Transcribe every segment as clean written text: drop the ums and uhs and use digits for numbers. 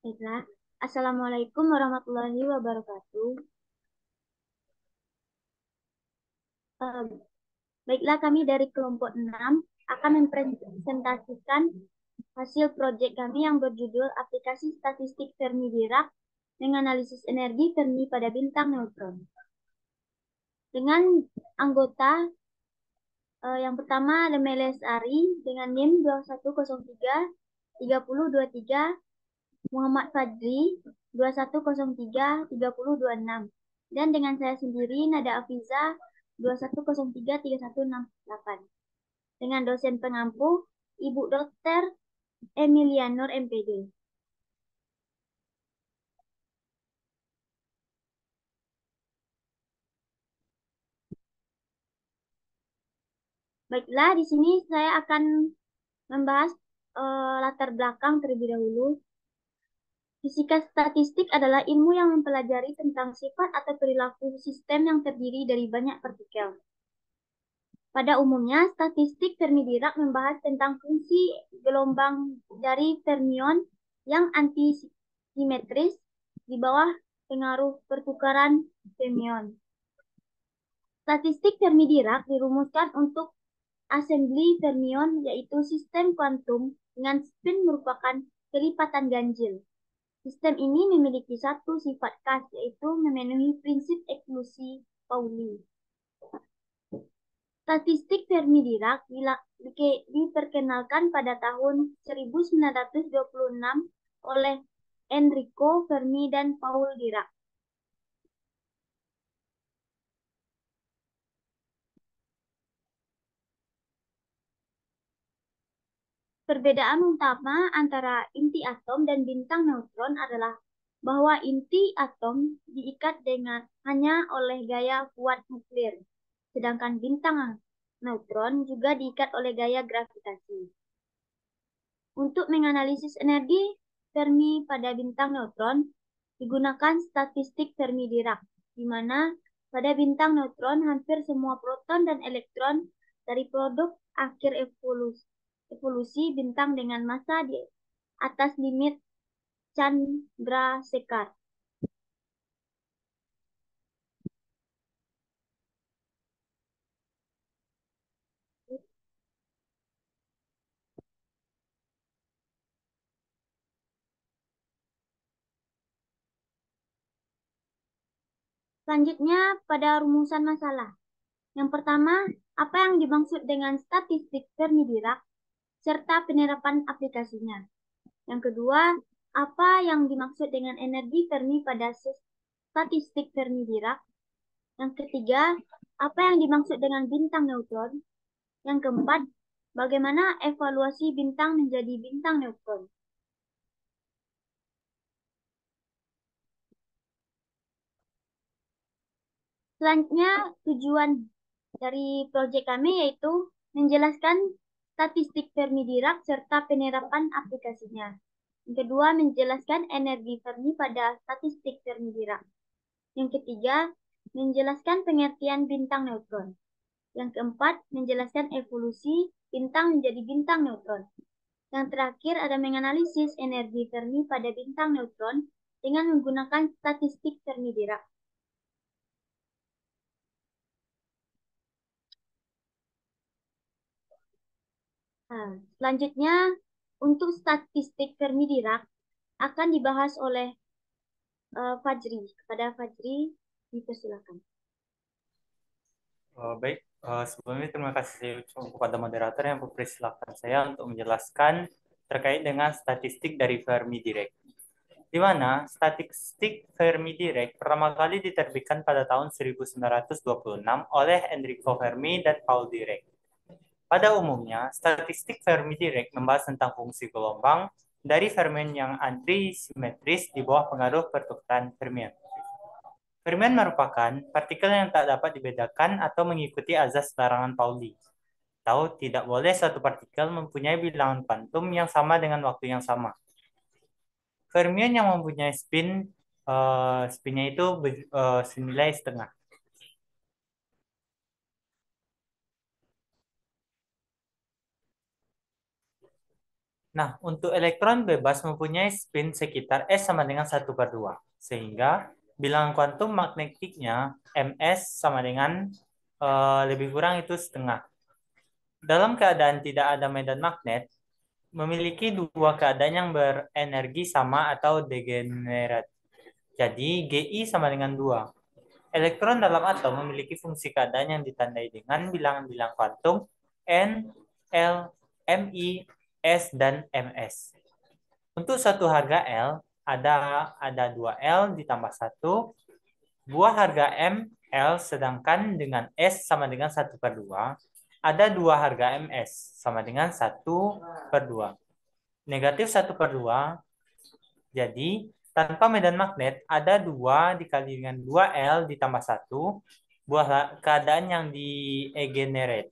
Baiklah. Assalamualaikum warahmatullahi wabarakatuh. Eh, Baiklah, kami dari kelompok 6 akan mempresentasikan hasil proyek kami yang berjudul Aplikasi Statistik Fermi Dirac menganalisis energi Fermi pada bintang neutron. Dengan anggota yang pertama ada Meles Ari dengan NIM 2103 3023, Muhammad Fadli 2103 3026, dan dengan saya sendiri Nada Afiza 2103 3168, dengan dosen pengampu Ibu Dokter Emilianur MPD. Baiklah, di sini saya akan membahas latar belakang terlebih dahulu. Fisika statistik adalah ilmu yang mempelajari tentang sifat atau perilaku sistem yang terdiri dari banyak partikel. Pada umumnya, statistik Fermi-Dirac membahas tentang fungsi gelombang dari fermion yang antisimetris di bawah pengaruh pertukaran fermion. Statistik Fermi-Dirac dirumuskan untuk assembly fermion, yaitu sistem kuantum dengan spin merupakan kelipatan ganjil. Sistem ini memiliki satu sifat khas, yaitu memenuhi prinsip eksklusi Pauli. Statistik Fermi-Dirac diperkenalkan pada tahun 1926 oleh Enrico Fermi dan Paul Dirac. Perbedaan utama antara inti atom dan bintang neutron adalah bahwa inti atom diikat dengan hanya oleh gaya kuat nuklir, sedangkan bintang neutron juga diikat oleh gaya gravitasi. Untuk menganalisis energi Fermi pada bintang neutron, digunakan statistik Fermi-Dirac, di mana pada bintang neutron hampir semua proton dan elektron dari produk akhir evolusi bintang dengan massa di atas limit Chandrasekhar. Selanjutnya pada rumusan masalah. Yang pertama, apa yang dimaksud dengan statistik Fermi-Dirac serta penerapan aplikasinya. Yang kedua, apa yang dimaksud dengan energi Fermi pada statistik Fermi-Dirac. Yang ketiga, apa yang dimaksud dengan bintang neutron. Yang keempat, bagaimana evaluasi bintang menjadi bintang neutron. Selanjutnya, tujuan dari proyek kami yaitu menjelaskan statistik Fermi-Dirac serta penerapan aplikasinya. Yang kedua, menjelaskan energi Fermi pada statistik Fermi-Dirac. Yang ketiga, menjelaskan pengertian bintang neutron. Yang keempat, menjelaskan evolusi bintang menjadi bintang neutron. Yang terakhir ada menganalisis energi Fermi pada bintang neutron dengan menggunakan statistik Fermi-Dirac. Nah, selanjutnya, untuk statistik Fermi-Dirac akan dibahas oleh Fajri. Kepada Fajri, dipersilakan. Baik, sebelumnya terima kasih kepada moderator yang mempersilahkan saya untuk menjelaskan terkait dengan statistik dari Fermi-Dirac. Di mana statistik Fermi-Dirac pertama kali diterbitkan pada tahun 1926 oleh Enrico Fermi dan Paul Dirac. Pada umumnya, statistik Fermi-Dirac membahas tentang fungsi gelombang dari fermion yang antisimetris di bawah pengaruh pertukaran fermion. Fermion merupakan partikel yang tak dapat dibedakan atau mengikuti azas larangan Pauli. Atau tidak boleh satu partikel mempunyai bilangan kuantum yang sama dengan waktu yang sama. Fermion yang mempunyai spinnya itu senilai setengah. Nah, untuk elektron bebas mempunyai spin sekitar S sama dengan 1/2. Sehingga bilangan kuantum magnetiknya Ms sama dengan lebih kurang itu setengah. Dalam keadaan tidak ada medan magnet, memiliki dua keadaan yang berenergi sama atau degenerat. Jadi, Gi sama dengan 2. Elektron dalam atom memiliki fungsi keadaan yang ditandai dengan bilangan-bilangan kuantum N, L, Mi, S, dan Ms. Untuk satu harga L, ada 2 L ditambah 1, buah harga M, L, sedangkan dengan S sama dengan 1/2, ada 2 harga Ms sama dengan 1/2. Negatif 1/2, jadi tanpa medan magnet ada 2 dikali dengan 2L ditambah 1, buah keadaan yang di-egenerate.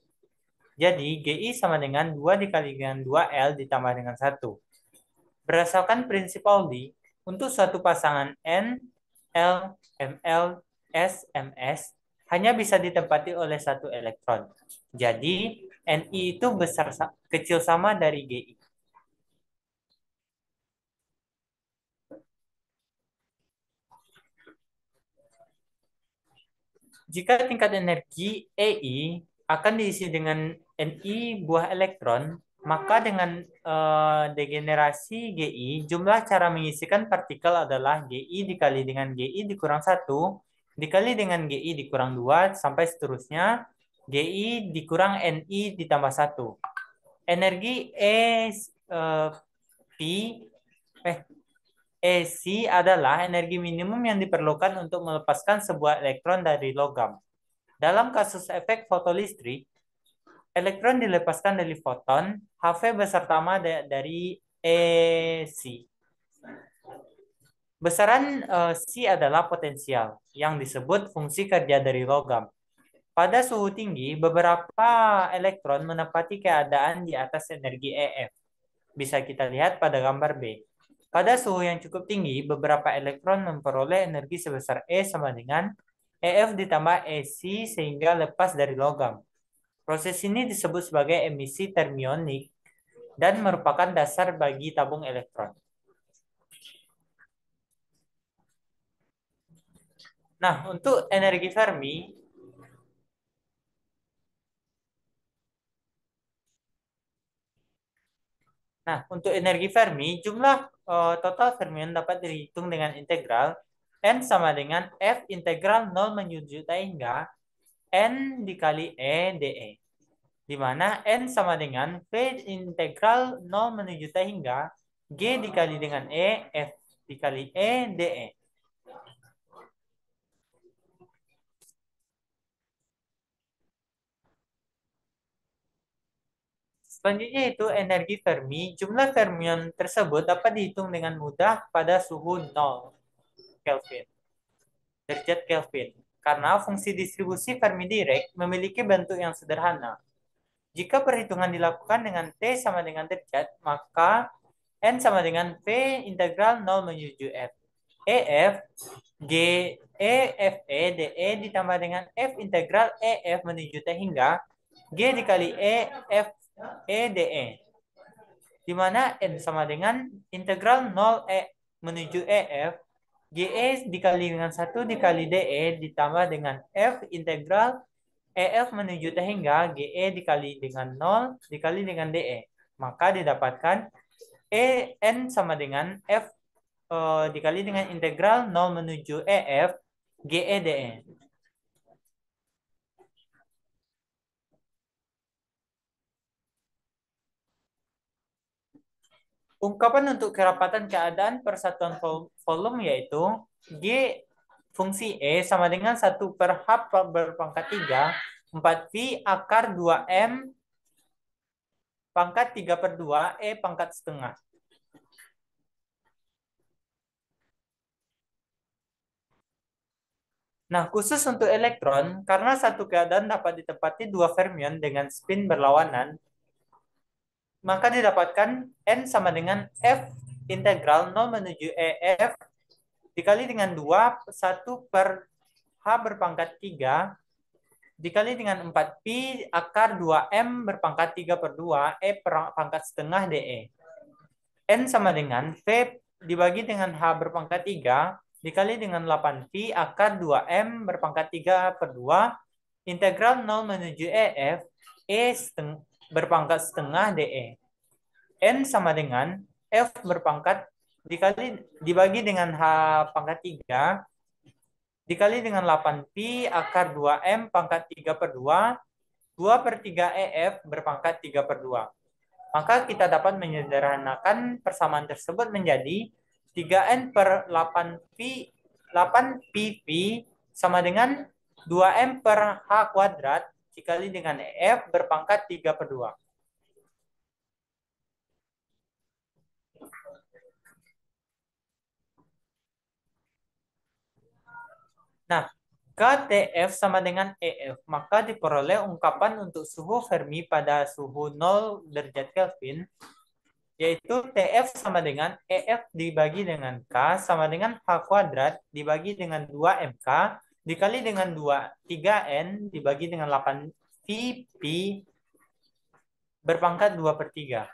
Jadi Gi sama dengan 2 dikali dengan 2L ditambah dengan 1. Berdasarkan prinsip Pauli, untuk suatu pasangan N, L, Ml, S, Ms hanya bisa ditempati oleh satu elektron. Jadi Ni itu kecil sama dari Gi. Jika tingkat energi Ei akan diisi dengan Ni buah elektron, maka dengan degenerasi Gi, jumlah cara mengisikan partikel adalah Gi dikali dengan Gi dikurang 1, dikali dengan Gi dikurang 2, sampai seterusnya, Gi dikurang Ni ditambah 1. Energi P, Ec adalah energi minimum yang diperlukan untuk melepaskan sebuah elektron dari logam. Dalam kasus efek fotolistrik, elektron dilepaskan dari foton, Hv besar sama dari Ec. Besaran C adalah potensial, yang disebut fungsi kerja dari logam. Pada suhu tinggi, beberapa elektron menempati keadaan di atas energi EF. Bisa kita lihat pada gambar B. Pada suhu yang cukup tinggi, beberapa elektron memperoleh energi sebesar E sama dengan EF ditambah Ec sehingga lepas dari logam. Proses ini disebut sebagai emisi termionik dan merupakan dasar bagi tabung elektron. Nah, untuk energi Fermi, jumlah total fermion dapat dihitung dengan integral N sama dengan F integral 0 menuju T hingga N dikali E dE. Di mana N sama dengan V integral 0 menuju T hingga G dikali dengan E, F dikali E dE. Selanjutnya itu energi Fermi. Jumlah fermion tersebut dapat dihitung dengan mudah pada suhu 0 Kelvin. Derajat Kelvin. Karena fungsi distribusi Fermi-Dirac memiliki bentuk yang sederhana. Jika perhitungan dilakukan dengan T sama dengan derajat, maka N sama dengan V integral 0 menuju F. EF G E F E dE ditambah dengan F integral EF menuju T hingga G dikali E F E dE. Di mana N sama dengan integral 0 E menuju EF GE dikali dengan 1 dikali DE ditambah dengan F integral EF menuju T hingga GE dikali dengan 0 dikali dengan DE. Maka didapatkan N sama dengan F dikali dengan integral 0 menuju EF GE DE. Ungkapan untuk kerapatan keadaan persatuan volume yaitu G fungsi E sama dengan 1/H berpangkat 3, 4V akar 2M pangkat 3/2 E pangkat setengah. Nah, khusus untuk elektron, karena satu keadaan dapat ditempati dua fermion dengan spin berlawanan, maka didapatkan N sama dengan F integral 0 menuju EF dikali dengan 2, 1/H berpangkat 3, dikali dengan 4Pi akar 2M berpangkat 3/2 E pangkat setengah DE. N sama dengan V dibagi dengan H berpangkat 3 dikali dengan 8Pi akar 2M berpangkat 3 per 2 integral 0 menuju EF berpangkat setengah DE. N sama dengan F berpangkat dibagi dengan H pangkat 3 dikali dengan 8Pi akar 2M pangkat 3 per 2 2 per 3 EF berpangkat 3 per 2. Maka kita dapat menyederhanakan persamaan tersebut menjadi 3N per 8PV sama dengan 2M per H kuadrat dikali dengan EF berpangkat 3 per 2. Nah, KTF sama dengan EF, maka diperoleh ungkapan untuk suhu Fermi pada suhu 0 derajat Kelvin, yaitu TF sama dengan EF dibagi dengan K sama dengan H kuadrat dibagi dengan 2MK dikali dengan 3N dibagi dengan 8Pi berpangkat 2 per 3.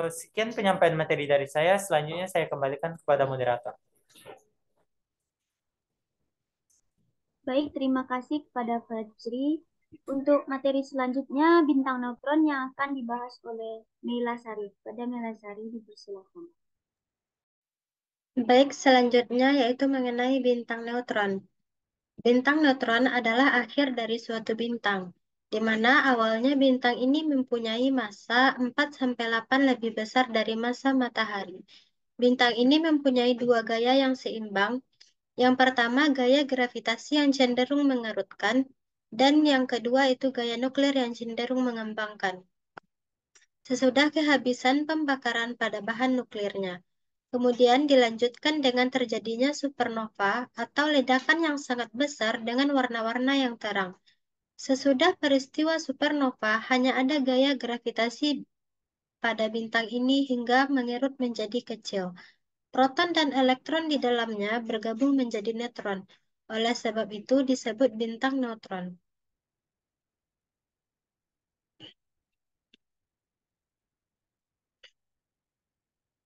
Sekian penyampaian materi dari saya. Selanjutnya saya kembalikan kepada moderator. Baik, terima kasih kepada Fajri. Untuk materi selanjutnya, bintang neutron yang akan dibahas oleh Mela Sari. Pada Mela Sari, dipersilakan. Baik, selanjutnya yaitu mengenai bintang neutron. Bintang neutron adalah akhir dari suatu bintang, di mana awalnya bintang ini mempunyai massa 4-8 lebih besar dari massa matahari. Bintang ini mempunyai dua gaya yang seimbang. Yang pertama, gaya gravitasi yang cenderung mengerutkan, dan yang kedua itu gaya nuklir yang cenderung mengembangkan. Sesudah kehabisan pembakaran pada bahan nuklirnya, kemudian dilanjutkan dengan terjadinya supernova atau ledakan yang sangat besar dengan warna-warna yang terang. Sesudah peristiwa supernova, hanya ada gaya gravitasi pada bintang ini hingga mengerut menjadi kecil. Proton dan elektron di dalamnya bergabung menjadi neutron. Oleh sebab itu disebut bintang neutron.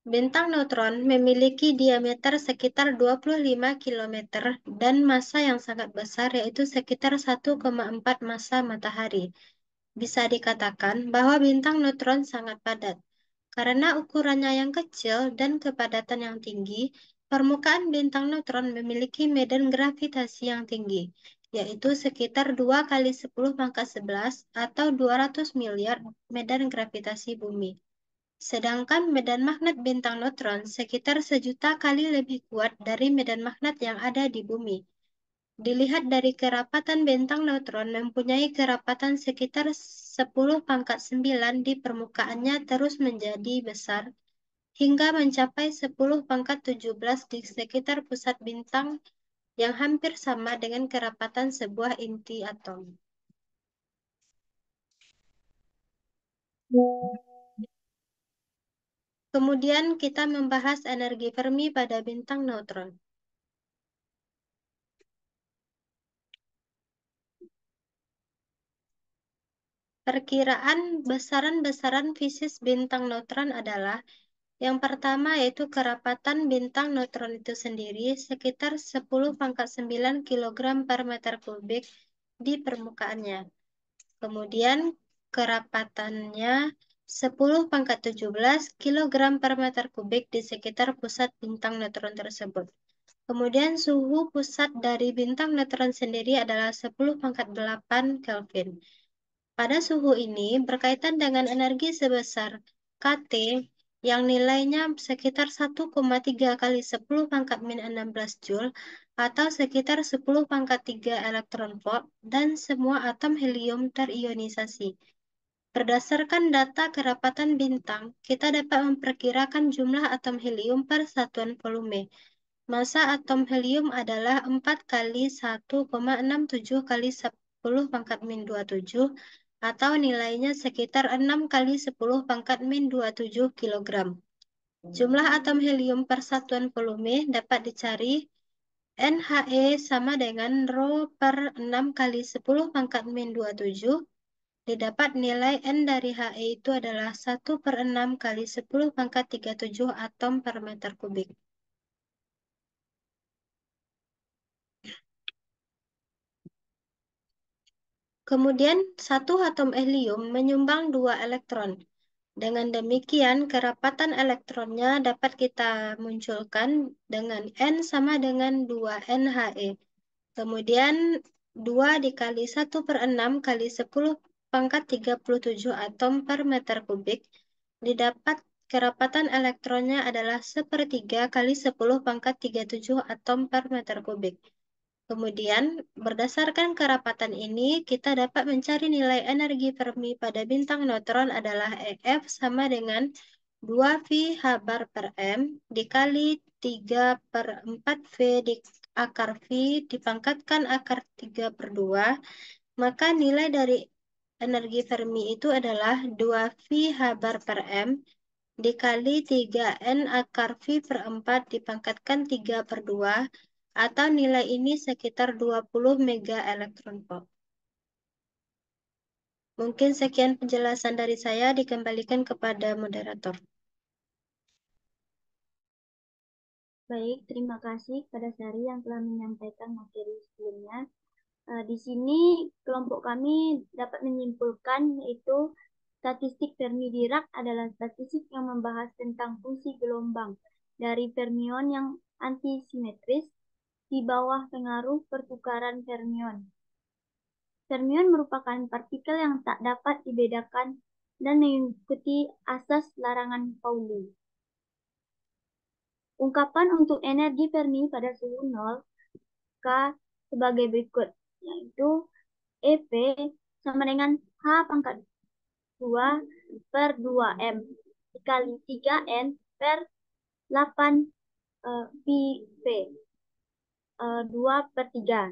Bintang neutron memiliki diameter sekitar 25 km dan massa yang sangat besar yaitu sekitar 1,4 massa matahari. Bisa dikatakan bahwa bintang neutron sangat padat. Karena ukurannya yang kecil dan kepadatan yang tinggi, permukaan bintang neutron memiliki medan gravitasi yang tinggi, yaitu sekitar 2 kali 10 pangkat 11 atau 200 miliar medan gravitasi bumi. Sedangkan medan magnet bintang neutron sekitar 1 juta kali lebih kuat dari medan magnet yang ada di bumi. Dilihat dari kerapatan bintang neutron mempunyai kerapatan sekitar 10 pangkat 9 di permukaannya terus menjadi besar hingga mencapai 10 pangkat 17 di sekitar pusat bintang yang hampir sama dengan kerapatan sebuah inti atom. Kemudian kita membahas energi Fermi pada bintang neutron. Perkiraan besaran-besaran fisis bintang neutron adalah yang pertama yaitu kerapatan bintang neutron itu sendiri sekitar 10 pangkat 9 kg per meter kubik di permukaannya. Kemudian kerapatannya 10 pangkat 17 kg per meter kubik di sekitar pusat bintang neutron tersebut. Kemudian suhu pusat dari bintang neutron sendiri adalah 10 pangkat 8 Kelvin. Pada suhu ini berkaitan dengan energi sebesar kT yang nilainya sekitar 1,3 kali 10 pangkat min 16 Joule atau sekitar 10 pangkat 3 elektron volt dan semua atom helium terionisasi. Berdasarkan data kerapatan bintang, kita dapat memperkirakan jumlah atom helium per satuan volume. Massa atom helium adalah 4 kali 1,67 kali 10 pangkat min 27 atau nilainya sekitar 6 kali 10 pangkat min 27 kg. Jumlah atom helium per satuan volume dapat dicari NHE sama dengan Rho per 6 kali 10 pangkat min 27. Didapat nilai N dari HE itu adalah 1 per 6 kali 10 pangkat 37 atom per meter kubik. Kemudian, satu atom helium menyumbang 2 elektron. Dengan demikian, kerapatan elektronnya dapat kita munculkan dengan N sama dengan 2 NHE. Kemudian, 2 dikali 1 per 6 kali 10 pangkat 37 atom per meter kubik. Didapat kerapatan elektronnya adalah 1/3 kali 10 pangkat 37 atom per meter kubik. Kemudian, berdasarkan kerapatan ini, kita dapat mencari nilai energi Fermi pada bintang neutron adalah EF sama dengan 2V H bar per M dikali 3/4V di akar V dipangkatkan akar 3/2, maka nilai dari energi Fermi itu adalah 2V H bar per M dikali 3N akar V per 4 dipangkatkan 3/2, atau nilai ini sekitar 20 mega elektron volt. Mungkin sekian penjelasan dari saya, dikembalikan kepada moderator. Baik, terima kasih kepada Sari yang telah menyampaikan materi sebelumnya. Di sini kelompok kami dapat menyimpulkan yaitu statistik Fermi-Dirac adalah statistik yang membahas tentang fungsi gelombang dari fermion yang antisimetris di bawah pengaruh pertukaran fermion. Fermion merupakan partikel yang tak dapat dibedakan dan mengikuti asas larangan Pauli. Ungkapan untuk energi Fermi pada suhu 0 K sebagai berikut, yaitu EV sama dengan H pangkat 2 per 2M dikali 3N per 8 PV 2/3.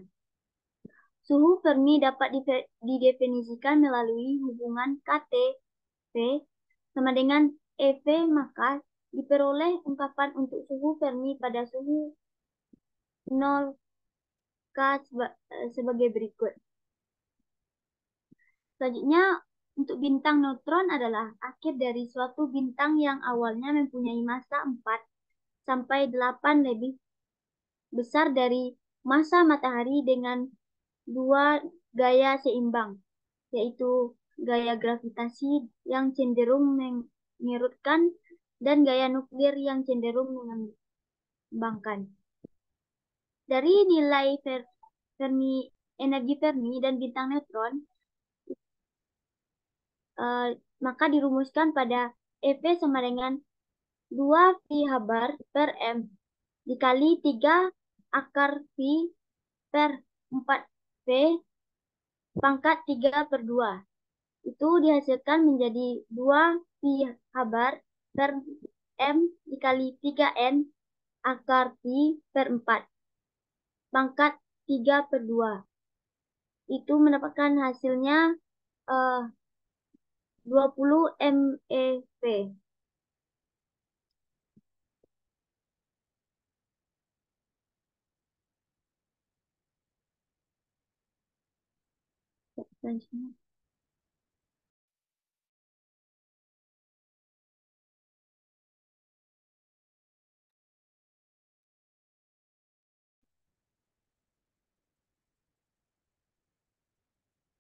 Suhu Fermi dapat didefinisikan melalui hubungan KT/V sama dengan EV, maka diperoleh ungkapan untuk suhu Fermi pada suhu 0 K sebagai berikut. Selanjutnya, untuk bintang neutron adalah akhir dari suatu bintang yang awalnya mempunyai massa 4 sampai 8 lebih besar dari massa matahari dengan 2 gaya seimbang, yaitu gaya gravitasi yang cenderung mengerutkan dan gaya nuklir yang cenderung mengembangkan. Dari nilai energi Fermi dan bintang neutron, maka dirumuskan pada EV sama dengan 2V H bar per M dikali 3 akar V per 4V pangkat 3/2. Itu dihasilkan menjadi 2V H bar per M dikali 3N akar V per 4 pangkat 3/2. Itu mendapatkan hasilnya 20 MeV. Selanjutnya.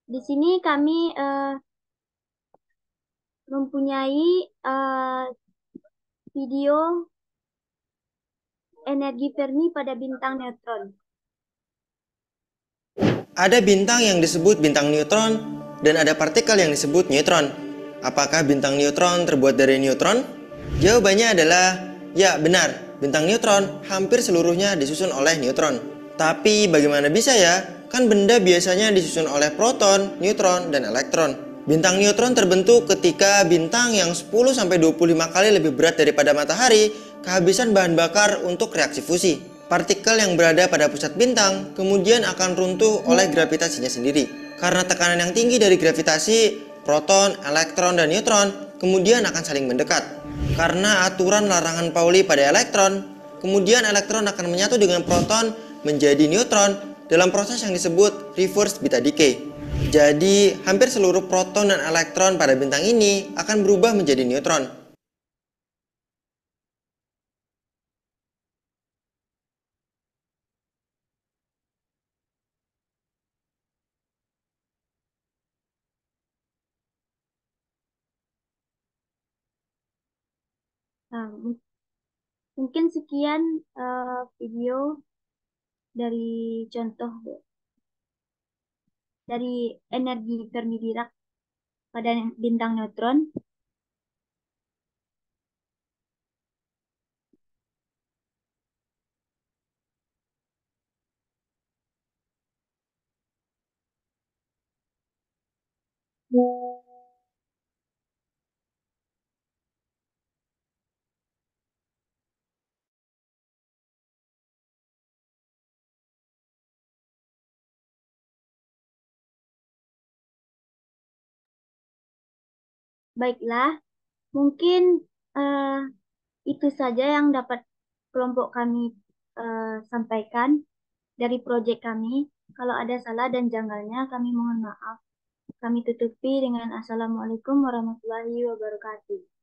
Di sini kami mempunyai video energi Fermi pada bintang neutron. Ada bintang yang disebut bintang neutron dan ada partikel yang disebut neutron. Apakah bintang neutron terbuat dari neutron? Jawabannya adalah ya, benar. Bintang neutron hampir seluruhnya disusun oleh neutron. Tapi bagaimana bisa ya? Kan benda biasanya disusun oleh proton, neutron, dan elektron. Bintang neutron terbentuk ketika bintang yang 10-25 kali lebih berat daripada matahari kehabisan bahan bakar untuk reaksi fusi. Partikel yang berada pada pusat bintang kemudian akan runtuh oleh gravitasinya sendiri. Karena tekanan yang tinggi dari gravitasi, proton, elektron, dan neutron kemudian akan saling mendekat. Karena aturan larangan Pauli pada elektron, kemudian elektron akan menyatu dengan proton menjadi neutron dalam proses yang disebut reverse beta decay. Jadi, hampir seluruh proton dan elektron pada bintang ini akan berubah menjadi neutron. Nah, mungkin sekian video dari contoh dari energi Fermi Dirac pada bintang neutron. Baiklah, mungkin itu saja yang dapat kelompok kami sampaikan dari proyek kami. Kalau ada salah dan janggalnya, kami mohon maaf. Kami tutupi dengan Assalamualaikum warahmatullahi wabarakatuh.